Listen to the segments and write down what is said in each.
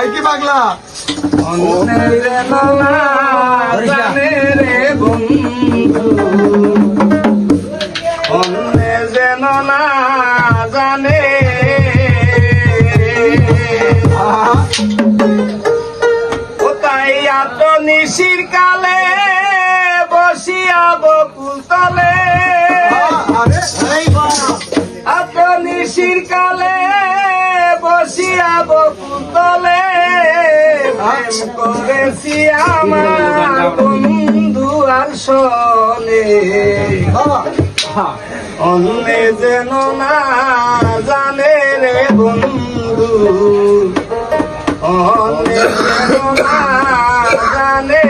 ভাই কি পাগলা জানে রে বন্ধু অন্যে যেন না জানে কোথায় এত নিশির কালে বসিয়া বকুল তলে এত নিশির কালে বসিয়া বকুল তলে প্রেম করেছি আমার বন্ধু আর শোনে অন্যে যেন না জানে রে বন্ধু অন্যে যেন না জানে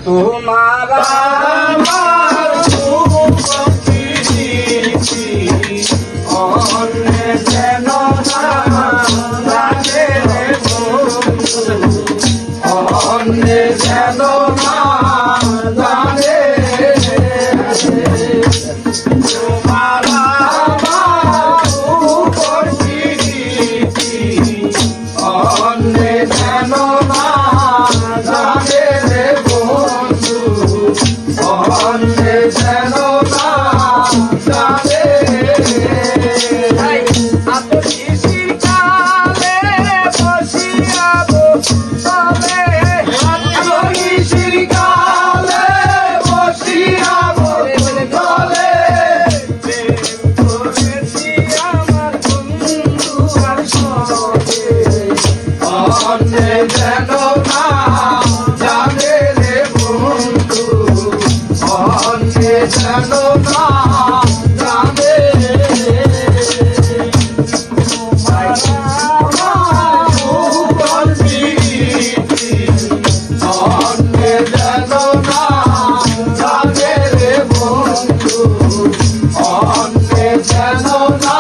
তোমার আমার অন্যে যেন না জানে রে বন্ধু অন্যে যেন না জানে তোমার আমার উপস্থিতি অন্যে যেন না জানে রে বন্ধু অন্যে যেন না জানে অন্যে যেন না জানে রে বন্ধু অন্যে যেন না জানে অন্যে যেন না জানে রে বন্ধু অন্যে যেন না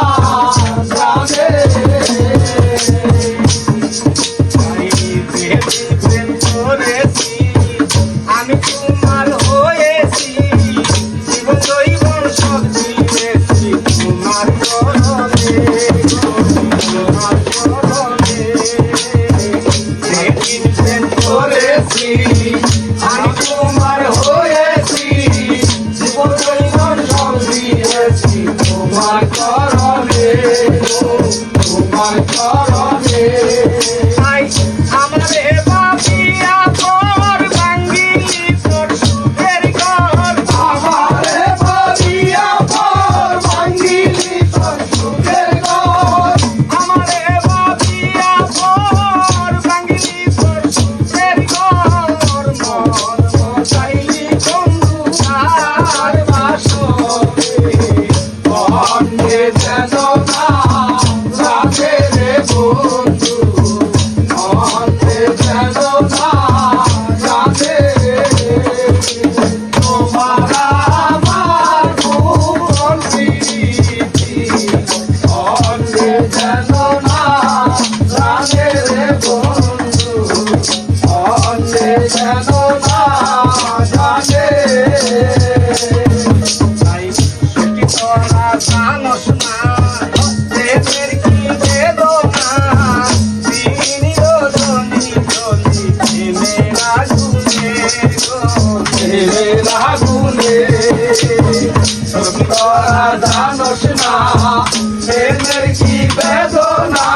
জানে আমি তোমার হয়েছি জীবন জৈবন সব দিয়েছি তোমার চরণে তোমার চরণে করেছি আমি তোমার হয়েছি জীবন জৈবন সব দিয়েছি তোমার চরণে তোমার চরণে আমারে বাপিয়া তোর ভাঙ্গিলি তোর সুখের ঘর আমারে বাপিয়া তোর ভাঙ্গিলি তোর সুখের ঘর আমারে বাপিয়া তোর ভাঙ্গিলি তোর সুখের ঘর মন মচাইলি বন্ধু আর বাসরে অন্যে যেন না জানে রে বন্ধু অন্যে যেন না জানে তোমার আমার উপস্থিতি অন্যে যেন না জানে রে বন্ধু অন্যে যেন না জানে তোরা জানোস না প্রেমের কি বেদনা তিনি রজনী জনি প্রেমের আগুনে প্রেমের আগুনে তোরা জানোস না প্রেমের কি বেদনা